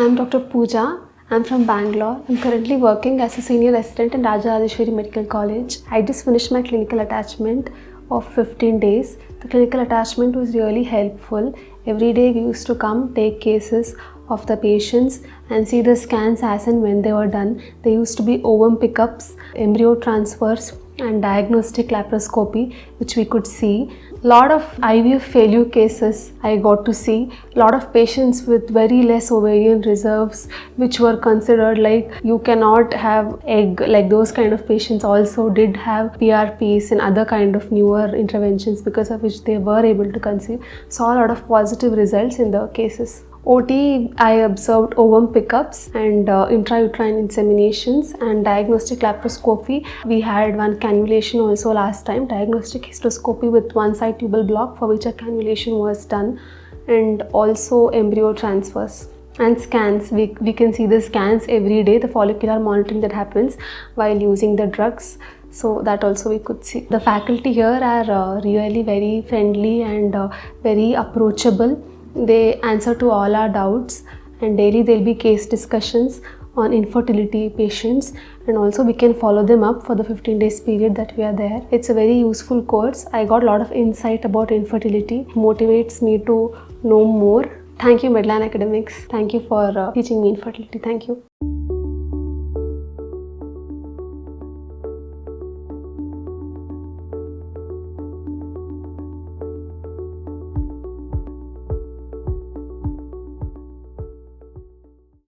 I'm Dr. Pooja. I'm from Bangalore. I'm currently working as a senior resident in Rajarajeswari Medical College. I just finished my clinical attachment of 15 days. The clinical attachment was really helpful. Every day we used to come, take cases of the patients and see the scans as and when they were done. There used to be ovum pickups, embryo transfers and diagnostic laparoscopy which we could see. Lot of IVF failure cases I got to see. Lot of patients with very less ovarian reserves which were considered like you cannot have egg, like those kind of patients also did have PRPs and other kind of newer interventions because of which they were able to conceive. Saw a lot of positive results in the cases. OT, I observed ovum pickups and intrauterine inseminations and diagnostic laparoscopy. We had one cannulation also last time, diagnostic hysteroscopy with one side tubal block for which a cannulation was done, and also embryo transfers. And scans, we can see the scans every day, the follicular monitoring that happens while using the drugs. So that also we could see. The faculty here are really very friendly and very approachable. They answer to all our doubts, and daily there will be case discussions on infertility patients, and also we can follow them up for the 15 days period that we are there. It's a very useful course. I got a lot of insight about infertility. It motivates me to know more. Thank you, Medline Academics. Thank you for teaching me infertility. Thank you.